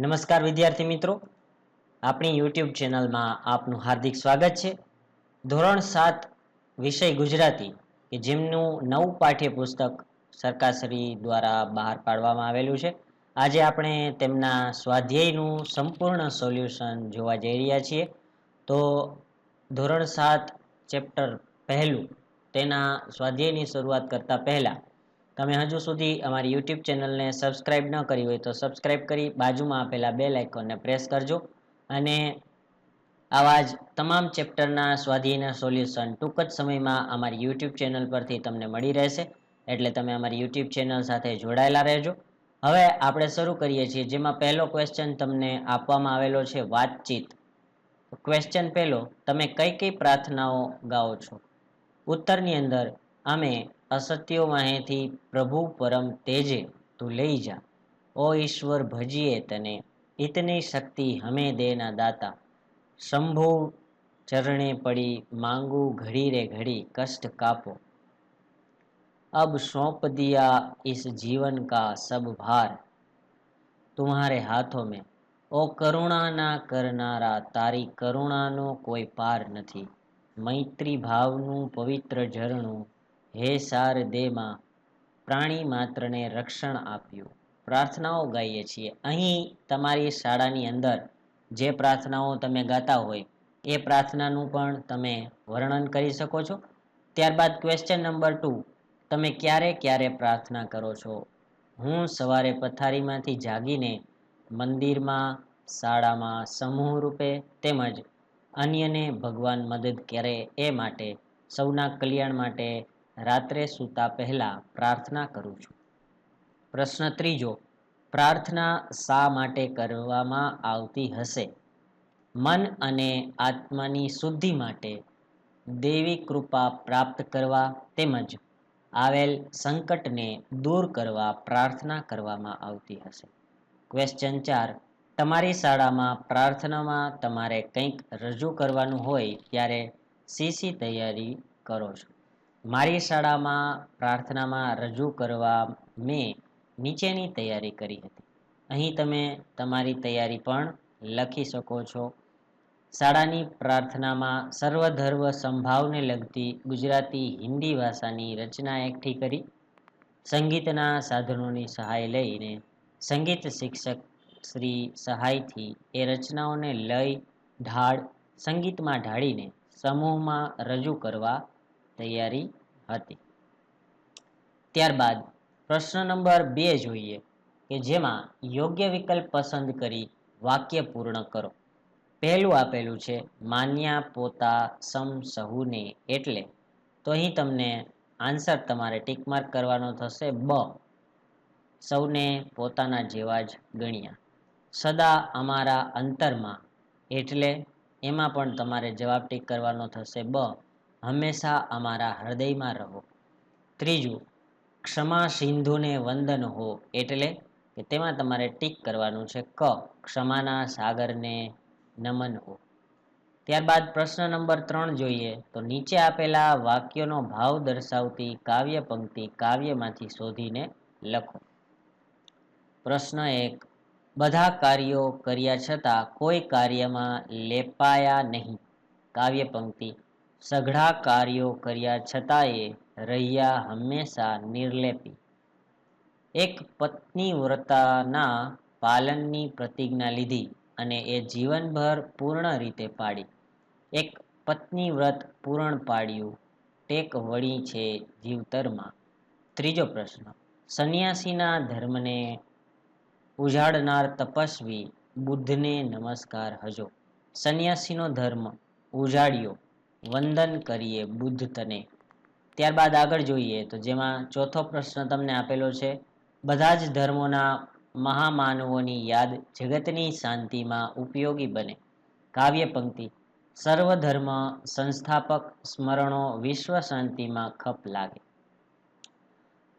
નમસ્કાર વિદ્યાર્થી મિત્રો, આપણી યુટ્યુબ ચેનલમાં આપનું હાર્દિક સ્વાગત છે. ધોરણ 7 વિષય ગુજરાતી કે જેમનું નવું પાઠ્યપુસ્તક સરકારશ્રી દ્વારા બહાર પાડવામાં આવેલું છે. આજે આપણે તેમના સ્વાધ્યાયનું સંપૂર્ણ સોલ્યુશન જોવા જઈ રહ્યા છીએ. તો ધોરણ 7 ચેપ્ટર પહેલું તેના સ્વાધ્યાયની શરૂઆત કરતા પહેલા તમે હજુ સુધી અમારી યુટ્યુબ ચેનલને સબસ્ક્રાઇબ ન કરી હોય તો સબસ્ક્રાઇબ કરી બાજુમાં આપેલા બેલ આઇકોનને પ્રેસ કરજો અને આવા જ તમામ ચેપ્ટરના સ્વાધ્યાયના સોલ્યુશન ટૂંક જ સમયમાં અમારી યુટ્યુબ ચેનલ પરથી તમને મળી રહેશે. એટલે તમે અમારી યુટ્યુબ ચેનલ સાથે જોડાયેલા રહેજો. હવે આપણે શરૂ કરીએ છીએ, જેમાં પહેલો ક્વેશ્ચન તમને આપવામાં આવેલો છે વાતચીત. ક્વેશ્ચન પહેલો, તમે કઈ કઈ પ્રાર્થનાઓ ગાઓ છો? ઉત્તરની અંદર અમે અસત્યો વાહેથી પ્રભુ પરમ તેજે તું લઈ જા, ઓ ઈશ્વર ભજીએ તને, ઇતની શક્તિ હમે દેના દાતા, શંભુ ચરણે પડી માંગુ ઘડી રે ઘડી કષ્ટ કાપો, अब सौंप दिया इस जीवन का सब भार, तुम्हारे हाथों में, ओ करुणा ना करनारा तारी करुणानो કોઈ પાર નથી, મૈત્રી ભાવનું પવિત્ર ઝરણું હે સાર દેમાં પ્રાણી માત્રને રક્ષણ આપ્યું. પ્રાર્થનાઓ ગાઈએ છીએ. અહીં તમારી શાળાની અંદર જે પ્રાર્થનાઓ તમે ગાતા હોય એ પ્રાર્થનાનું પણ તમે વર્ણન કરી શકો છો. ત્યારબાદ ક્વેશ્ચન નંબર 2, તમે ક્યારે ક્યારે પ્રાર્થના કરો છો? હું સવારે પથારીમાંથી જાગીને મંદિરમાં, શાળામાં સમૂહ રૂપે તેમજ અન્યને ભગવાન મદદ કરે એ માટે, સૌના કલ્યાણ માટે રાત્રે સૂતા પહેલા પ્રાર્થના કરું છું. પ્રશ્ન ત્રીજો, પ્રાર્થના શા માટે કરવામાં આવતી હશે? મન અને આત્માની શુદ્ધિ માટે, દેવી કૃપા પ્રાપ્ત કરવા તેમજ આવેલ સંકટને દૂર કરવા પ્રાર્થના કરવામાં આવતી હશે. ક્વેશ્ચન 4, તમારી શાળામાં પ્રાર્થનામાં તમારે કંઈક રજૂ કરવાનું હોય ત્યારે શી તૈયારી કરો છો? મારી શાળામાં પ્રાર્થનામાં રજૂ કરવા મેં નીચેની તૈયારી કરી હતી. અહીં તમે તમારી તૈયારી પણ લખી શકો છો. શાળાની પ્રાર્થનામાં સર્વધર્મ સંભાવને લગતી ગુજરાતી હિન્દી ભાષાની રચના એકઠી કરી, સંગીતના સાધનોની સહાય લઈને સંગીત શિક્ષક શ્રી સહાયથી એ રચનાઓને લય, ઢાળ, સંગીતમાં ઢાળીને સમૂહમાં રજૂ કરવા તૈયારી હતી. ત્યારબાદ પ્રશ્ન નંબર 2 જોઈએ કે જેમાં યોગ્ય વિકલ્પ પસંદ કરી વાક્ય પૂર્ણ કરો. પહેલું આપેલું છે માન્યા પોતા સમ સહુને, એટલે તો અહીં તમને આન્સર તમારે ટીક માર્ક કરવાનો થશે બ, સૌને પોતાના જેવા જ ગણ્યા. સદા અમારા અંતરમાં, એટલે એમાં પણ તમારે જવાબ ટીક કરવાનો થશે બ, હંમેશા અમારા હૃદયમાં રહો. ત્રીજું, ક્ષમા સિંધુને વંદન હો, એટલે કે તેમાં તમારે ટીક કરવાનું છે ક, ક્ષમાના સાગરને નમન હો. ત્યારબાદ પ્રશ્ન નંબર 3 જોઈએ તો નીચે આપેલા વાક્યોનો ભાવ દર્શાવતી કાવ્ય પંક્તિ કાવ્યમાંથી શોધીને લખો. પ્રશ્ન 1, બધા કાર્યો કર્યા છતાં કોઈ કાર્યમાં લેપાયા નહીં. કાવ્ય પંક્તિ, સઘળા કાર્યો કર્યા છતાંય રહ્યા હંમેશા નિર્લેપી. એક પત્નીવ્રતાના પાલનની પ્રતિજ્ઞા લીધી અને એ જીવનભર પૂર્ણ રીતે પાડી. એક પત્નીવ્રત પૂર્ણ પાડ્યું, ટેક વળી છે જીવતરમાં. ત્રીજો પ્રશ્ન, સંન્યાસીના ધર્મને ઉજાડનાર તપસ્વી બુદ્ધને નમસ્કાર હજો. સંન્યાસીનો ધર્મ ઉજાડ્યો, વંદન કરીએ બુદ્ધ તને. ત્યારબાદ આગળ જોઈએ તો જેમાં ચોથો પ્રશ્ન તમને આપેલો છે, બધા જ ધર્મોના મહામાનવોની યાદ જગતની શાંતિમાં ઉપયોગી બને. કાવ્ય પંક્તિ, સર્વધર્મ સંસ્થાપક સ્મરણો વિશ્વ શાંતિમાં ખપ લાગે.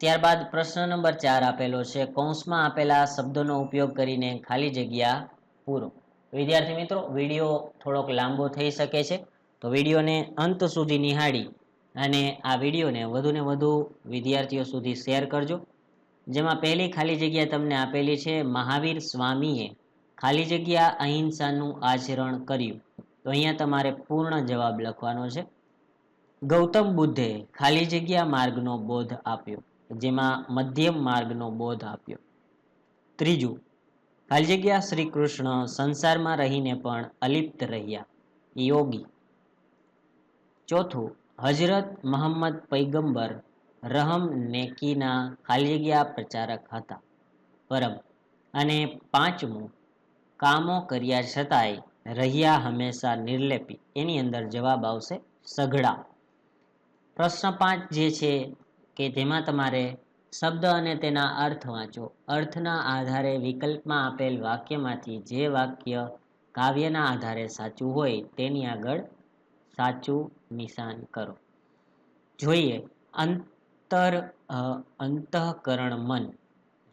ત્યારબાદ પ્રશ્ન નંબર 4 આપેલો છે, કૌંસમાં આપેલા શબ્દોનો ઉપયોગ કરીને ખાલી જગ્યા પૂરો. વિદ્યાર્થી મિત્રો, વિડીયો થોડોક લાંબો થઈ શકે છે, તો વિડીયોને અંત સુધી નિહાળી અને આ વિડીયોને વધુને વધુ વિદ્યાર્થીઓ સુધી શેર કરજો. જેમાં પહેલી ખાલી જગ્યા તમને આપેલી છે, મહાવીર સ્વામીએ ખાલી જગ્યા અહિંસાનું આચરણ કર્યું? તો અહીંયા તમારે પૂર્ણ જવાબ લખવાનો છે. ગૌતમ બુદ્ધે ખાલી જગ્યા માર્ગનો બોધ આપ્યો, જેમાં મધ્યમ માર્ગનો બોધ આપ્યો. ત્રીજું, ખાલી જગ્યા શ્રી કૃષ્ણ સંસારમાં રહીને પણ અલિપ્ત રહ્યા, યોગી. ચોથું, હજરત મોહમ્મદ પૈગંબર રહમ નેકીના ખાલી જગ્યા પ્રચારક હતા, પરમ. અને પાંચમું, કામો કર્યા છતાંય રહ્યા હંમેશા નિર્લેપી. એની અંદર જવાબ આવશે સઘળા. પ્રશ્ન 5 જે છે કે તેમાં તમારે શબ્દ અને તેના અર્થ વાંચો. અર્થના આધારે વિકલ્પમાં આપેલ વાક્યમાંથી જે વાક્ય કાવ્યના આધારે સાચું હોય તેની આગળ સાચું નિશાન કરો. જોઈએ, અંતઃકરણ મન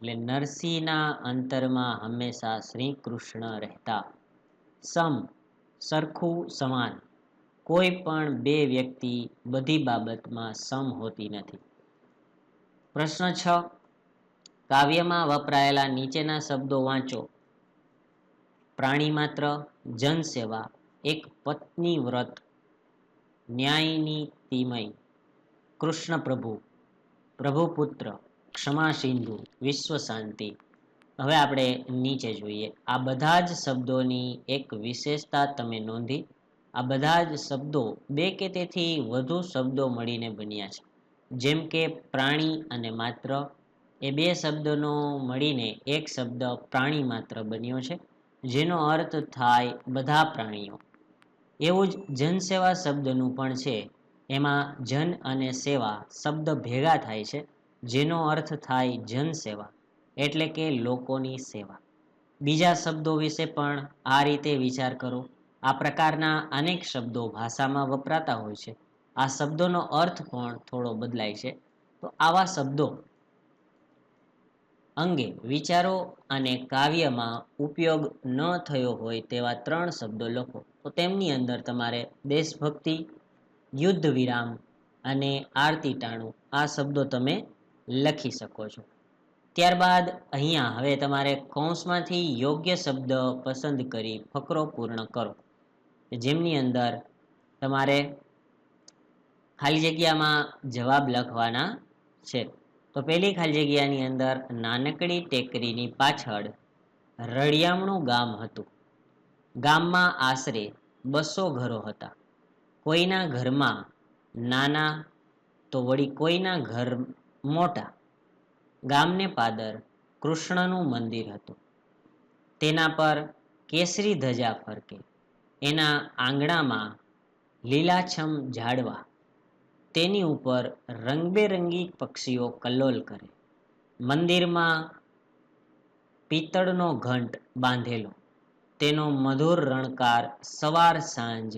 એટલે નરસિંહના અંતરમાં હંમેશા શ્રી કૃષ્ણ રહેતા. સમ, સરખું, સમાન. કોઈ પણ બે વ્યક્તિ બધી બાબતમાં સમ હોતી નથી. પ્રશ્ન 6, કાવ્યમાં વપરાયેલા નીચેના શબ્દો વાંચો. પ્રાણી માત્ર, જનસેવા, એક પત્ની વ્રત, ન્યાયનીતિમય, કૃષ્ણ પ્રભુ, પ્રભુપુત્ર, ક્ષમા સિંધુ, વિશ્વ શાંતિ. હવે આપણે નીચે જોઈએ. આ બધા જ શબ્દોની એક વિશેષતા તમે નોંધી. આ બધા જ શબ્દો બે કે તેથી વધુ શબ્દો મળીને બન્યા છે. જેમ કે પ્રાણી અને માત્ર, એ બે શબ્દોનો મળીને એક શબ્દ પ્રાણી માત્ર બન્યો છે, જેનો અર્થ થાય બધા પ્રાણીઓ. એવું જ જનસેવા શબ્દનું પણ છે. એમાં જન અને સેવા શબ્દ ભેગા થાય છે, જેનો અર્થ થાય જનસેવા, એટલે કે લોકોની સેવા. બીજા શબ્દો વિશે પણ આ રીતે વિચાર કરો. આ પ્રકારના અનેક શબ્દો ભાષામાં વપરાતા હોય છે. આ શબ્દોનો અર્થ પણ થોડો બદલાય છે. તો આવા શબ્દો અંગે વિચારો અને કાવ્યમાં ઉપયોગ ન થયો હોય તેવા 3 શબ્દો લખો. તો તેમની અંદર તમારે દેશભક્તિ, યુદ્ધ વિરામ અને આરતી ટાણું આ શબ્દો તમે લખી શકો છો. ત્યારબાદ અહીંયા હવે તમારે કૌંસમાંથી યોગ્ય શબ્દ પસંદ કરી ફકરો પૂર્ણ કરો, જેમની અંદર તમારે ખાલી જગ્યામાં જવાબ લખવાના છે. તો પહેલી ખાલી જગ્યાની અંદર નાનકડી ટેકરીની પાછળ રળિયામણું ગામ હતું. ગામમાં આશરે 200 ઘરો હતા. કોઈના ઘરમાં નાના તો વળી કોઈના ઘર મોટા. ગામને પાદર કૃષ્ણનું મંદિર હતું. તેના પર કેસરી ધજા ફરકે. એના આંગણામાં લીલાછમ ઝાડવા. તેની ઉપર રંગબેરંગી પક્ષીઓ કલ્લોલ કરે. મંદિરમાં પિત્તળનો ઘંટ બાંધેલો. તેનો મધુર રણકાર સવાર સાંજ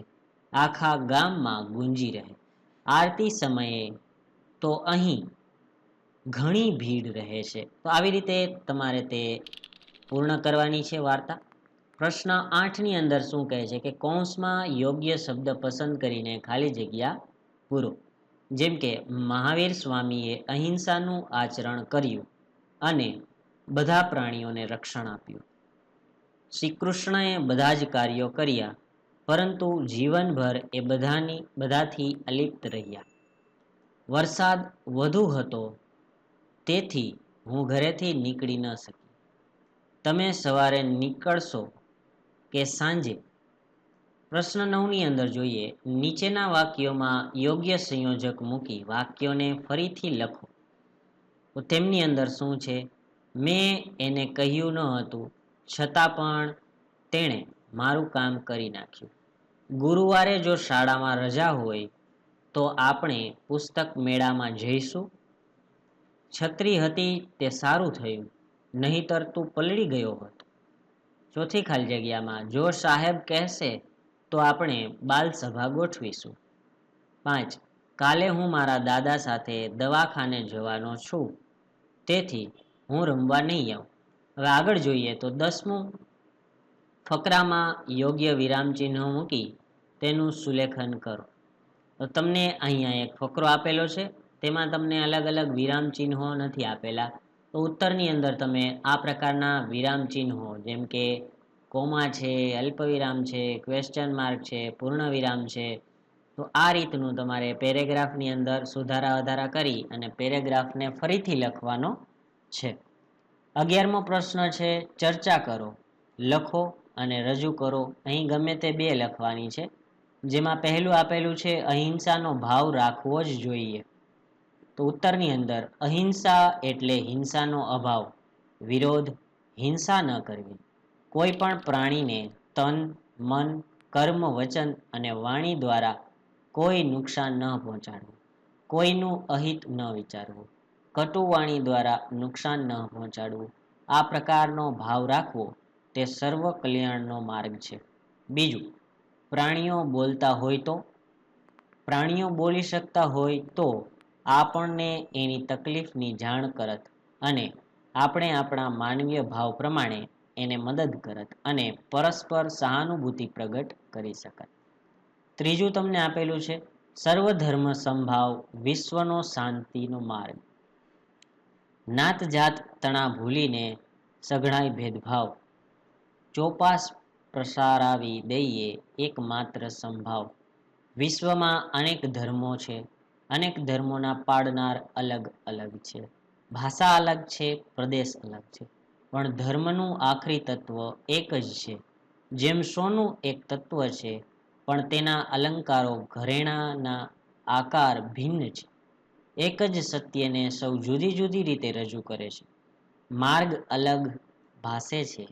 આખા ગામમાં ગુંજી રહે. આરતી સમયે તો અહીં ઘણી ભીડ રહે છે. તો આવી રીતે તમારે તે પૂર્ણ કરવાની છે વાર્તા. પ્રશ્ન 8 ની અંદર શું કહે છે કે કૌંસમાં યોગ્ય શબ્દ પસંદ કરીને ખાલી જગ્યા પૂરો. જેમ કે મહાવીર સ્વામીએ અહિંસાનું આચરણ કર્યું અને બધા પ્રાણીઓને રક્ષણ આપ્યું. શ્રી કૃષ્ણએ બધા જ કાર્યો કર્યા, પરંતુ જીવનભર એ બધાથી અલિપ્ત રહ્યા. વરસાદ વધુ હતો, તેથી હું ઘરેથી નીકળી ન શકી. તમે સવારે નીકળશો કે સાંજે? પ્રશ્ન 9 ની અંદર જોઈએ. નીચેના વાક્યોમાં યોગ્ય સંયોજક મૂકી વાક્યોને ફરીથી લખો. તો તેમની અંદર શું છે? મેં એને કહ્યું ન હતું, છતાં પણ તેણે મારું કામ કરી નાખ્યું. ગુરુવારે જો શાળામાં રજા હોય તો આપણે પુસ્તક મેળામાં જઈશું. છત્રી હતી તે સારું થયું, નહીંતર તું પલળી ગયો હોત. ચોથી ખાલી જગ્યામાં જો સાહેબ કહેશે તો આપણે બાલસભા ગોઠવીશું. 5. કાલે હું મારા દાદા સાથે દવાખાને જવાનો છું, તેથી હું રમવા નહીં આવું. હવે આગળ જોઈએ તો 10મું, ફકરામાં યોગ્ય વિરામચિહ્નો મૂકી તેનું સુલેખન કરો. તો તમને અહીંયા એક ફકરો આપેલો છે, તેમાં તમને અલગ અલગ વિરામચિહ્નો નથી આપેલા. તો ઉત્તરની અંદર તમે આ પ્રકારના વિરામચિહ્નો જેમ કે કોમા છે, અલ્પવિરામ છે, ક્વેશ્ચન માર્ક છે, પૂર્ણ વિરામ છે. તો આ રીતનું તમારે પેરેગ્રાફની અંદર સુધારા વધારા કરી અને પેરેગ્રાફને ફરીથી લખવાનો છે. 11મો પ્રશ્ન છે ચર્ચા કરો, લખો અને રજૂ કરો. અહીં ગમે તે બે લખવાની છે. જેમાં પહેલું આપેલું છે અહિંસાનો ભાવ રાખવો જ જોઈએ. તો ઉત્તરની અંદર અહિંસા એટલે હિંસાનો અભાવ, વિરોધ, હિંસા ન કરવી, કોઈ પણ પ્રાણીને તન, મન, કર્મ, વચન અને વાણી દ્વારા કોઈ નુકસાન ન પહોંચાડવું, કોઈનું અહિત ન વિચારવું, કટુવાણી દ્વારા નુકસાન ન પહોંચાડવું. આ પ્રકારનો ભાવ રાખવો તે સર્વ કલ્યાણનો માર્ગ છે. બીજું, પ્રાણીઓ બોલતા હોય તો, પ્રાણીઓ બોલી શકતા હોય તો આપણને એની તકલીફની જાણ કરત અને આપણે આપણા માનવીય ભાવ પ્રમાણે એને મદદ કરત અને પરસ્પર સહાનુભૂતિ પ્રગટ કરી શકત. ત્રીજું તમને આપેલું છે સર્વધર્મ સંભાવ, વિશ્વનો શાંતિનો માર્ગ. નાત જાત તણા ભૂલીને સઘળાય ભેદભાવ, ચોપાસ પ્રસારાવી દઈએ એકમાત્ર સંભાવ. વિશ્વમાં અનેક ધર્મો છે, અનેક ધર્મોના પાડનાર અલગ અલગ છે, ભાષા અલગ છે, પ્રદેશ અલગ છે, પણ ધર્મનું આખરી તત્વ એક જ છે. જેમ સોનું એક તત્વ છે પણ તેના અલંકારો, ઘરેણાના આકાર ભિન્ન છે, એક જ સત્યને સૌ જુદી જુદી રીતે રજૂ કરે છે. માર્ગ અલગ ભાસે છે,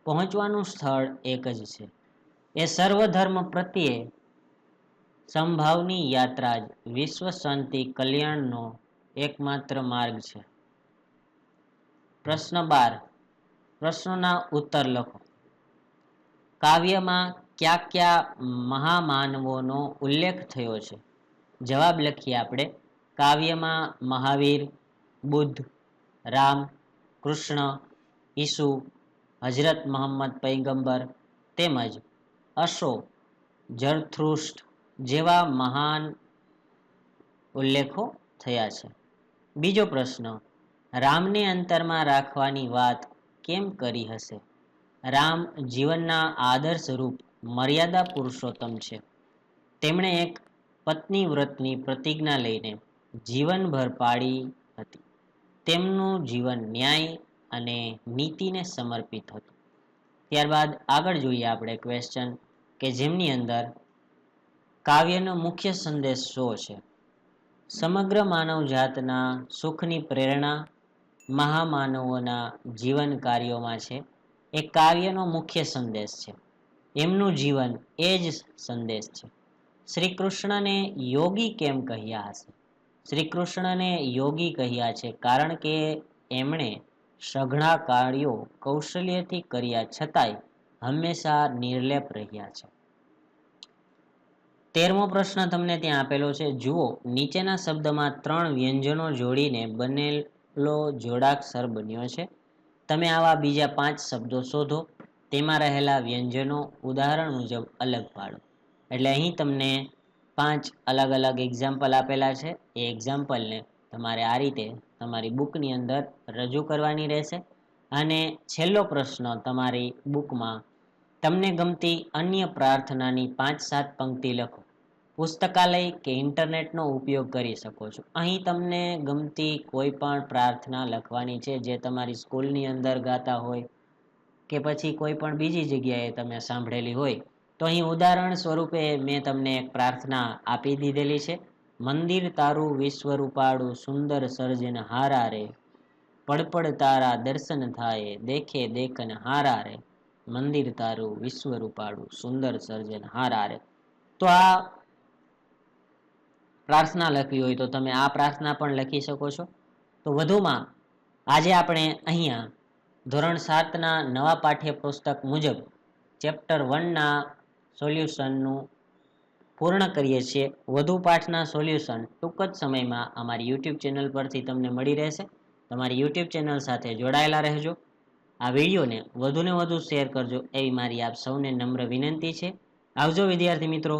પહોંચવાનું સ્થળ એક જ છે. એ સર્વધર્મ પ્રત્યે સંભાવની યાત્રા જ વિશ્વ શાંતિ કલ્યાણનો એકમાત્ર માર્ગ છે. પ્રશ્ન 12. પ્રશ્નોના ઉત્તર લખો. કાવ્યમાં કયા કયા મહામાનવોનો ઉલ્લેખ થયો છે? જવાબ લખીએ આપણે. કાવ્યમાં મહાવીર, બુદ્ધ, રામ, કૃષ્ણ, ઈસુ, હજરત મોહમ્મદ પૈગંબર તેમજ અશોક, ઝરથુસ્ટ્ર જેવા મહાન ઉલ્લેખો થયા છે. બીજો પ્રશ્ન, રામને અંતરમાં રાખવાની વાત કેમ કરી હશે? રામ જીવનના આદર્શ રૂપ મર્યાદા પુરુષોત્તમ છે. તેમણે એક પત્ની વ્રતની પ્રતિજ્ઞા લઈને જીવનભર પાળી હતી. તેમનું જીવન ન્યાય અને નીતિને સમર્પિત હતું. ત્યારબાદ આગળ જોઈએ આપણે ક્વેશ્ચન કે જેમની અંદર કાવ્યનો મુખ્ય સંદેશ શું છે? સમગ્ર માનવજાતના સુખની પ્રેરણા મહામાનવોના જીવન કાર્યોમાં છે. એ કાવ્યનો મુખ્ય સંદેશ છે. એમનું જીવન એ જ સંદેશ છે. શ્રી કૃષ્ણને યોગી કેમ કહ્યા હશે? શ્રી કૃષ્ણને યોગી કહ્યા છે કારણ કે એમણે સઘળા કાર્યો કૌશલ્યથી કર્યા છતાંય હંમેશા નિર્લેપ રહ્યા છે. 13મો પ્રશ્ન તમને ત્યાં આપેલો છે. જુઓ, નીચેના શબ્દમાં 3 વ્યંજનો જોડીને બનેલો જોડાક્ષર બન્યો છે. તમે આવા બીજા 5 શબ્દો શોધો. તેમાં રહેલા વ્યંજનો ઉદાહરણ મુજબ અલગ પાડો. એટલે અહીં તમને 5 અલગ અલગ એક્ઝામ્પલ આપેલા છે. એ એક્ઝામ્પલને તમારે આ રીતે તમારી બુકની અંદર રજૂ કરવાની રહેશે. અને છેલ્લો પ્રશ્ન તમારી બુકમાં તમને ગમતી અન્ય પ્રાર્થનાની 5-7 પંક્તિ લખો. પુસ્તકાલય કે ઇન્ટરનેટનો ઉપયોગ કરી શકો છો. અહીં તમને ગમતી કોઈ પણ પ્રાર્થના લખવાની છે જે તમારી સ્કૂલની અંદર ગાતા હોય કે પછી કોઈ પણ બીજી જગ્યાએ તમે સાંભળેલી હોય. તો અહીં ઉદાહરણ સ્વરૂપે મેં તમને એક પ્રાર્થના આપી દીધેલી છે. મંદિર તારું વિશ્વરૂપાળું સુંદર સર્જન હારા રે, પડપડ તારા દર્શન થાય દેખે દેખન હારા રે, મંદિર તારું વિશ્વરૂપાળું સુંદર સર્જન હારા રે. તો આ પ્રાર્થના લખવી હોય તો તમે આ પ્રાર્થના પણ લખી શકો છો. તો વધુમાં આજે આપણે અહીંયા ધોરણ 7ના નવા પાઠ્યપુસ્તક મુજબ ચેપ્ટર 1ના સોલ્યુશનનું પૂર્ણ કરીએ છીએ. વધુ પાઠના સોલ્યુશન ટૂંક જ સમયમાં અમારી યુટ્યુબ ચેનલ પરથી તમને મળી રહેશે. તમારી યુટ્યુબ ચેનલ સાથે જોડાયેલા રહેજો. આ વિડીયોને વધુને વધુ શેર કરજો એવી મારી આપ સૌને નમ્ર વિનંતી છે. આવજો વિદ્યાર્થી મિત્રો.